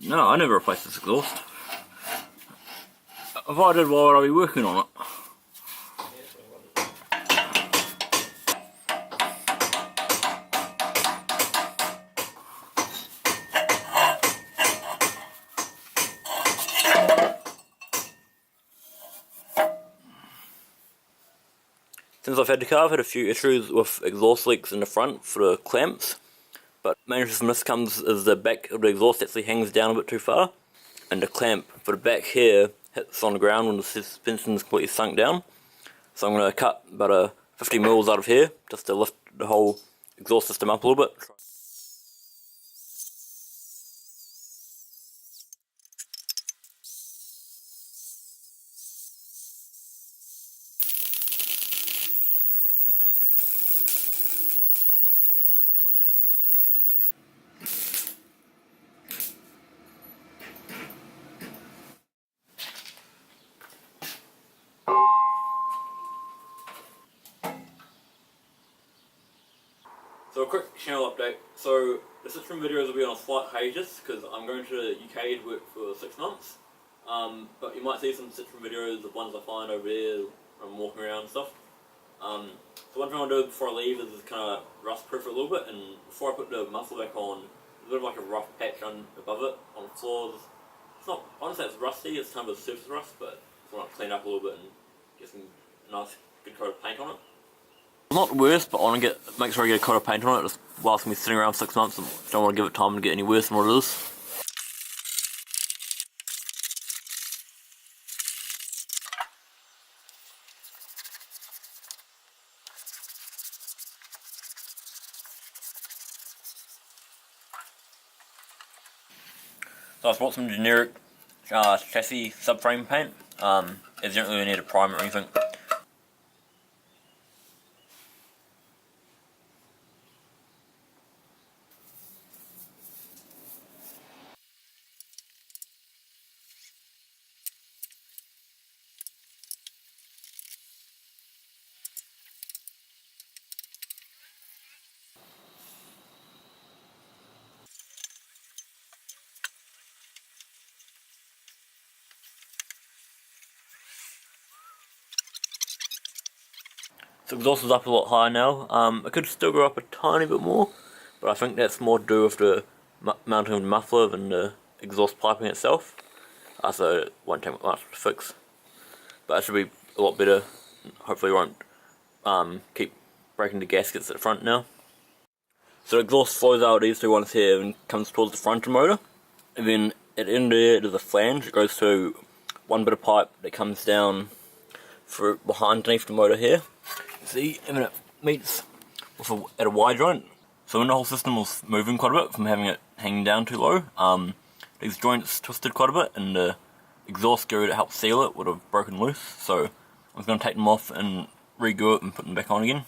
No, I never replaced this exhaust. If I did, why would I be working on it? Since I've had the car, I've had a few issues with exhaust leaks in the front for the clamps, but main issue from this comes is the back of the exhaust actually hangs down a bit too far, and the clamp for the back here hits on the ground when the suspension is completely sunk down. So I'm going to cut about 50 mils out of here just to lift the whole exhaust system up a little bit. So a quick channel update. So the Citroen videos will be on a slight hiatus because I'm going to the UK to work for 6 months. But you might see some Citroen videos of ones I find over there when I'm walking around and stuff. So one thing I'll do before I leave is kind of rust proof it a little bit, and before I put the muffler back on, there's a bit of like a rough patch above it on the floors. It's not, I wouldn't say it's rusty, it's kind of a surface rust, but I want to clean up a little bit and get some nice good coat of paint on it. Not the worst, but I want to make sure I get a coat of paint on it just whilst I'm sitting around 6 months and don't want to give it time to get any worse than what it is. So I bought some generic chassis subframe paint, as you don't really need a primer or anything. So exhaust is up a lot higher now. It could still go up a tiny bit more, but I think that's more to do with the mounting of the muffler than the exhaust piping itself. So it won't take much to fix. But it should be a lot better. Hopefully it won't keep breaking the gaskets at the front now. So the exhaust flows out these two ones here and comes towards the front of the motor. And then at the end there there's a flange. It goes to one bit of pipe that comes down for underneath the motor here. See, and it meets with at a Y joint. So when the whole system was moving quite a bit from having it hanging down too low, these joints twisted quite a bit, and the exhaust screw that helped seal it would have broken loose. So I was going to take them off and re-glue it and put them back on again.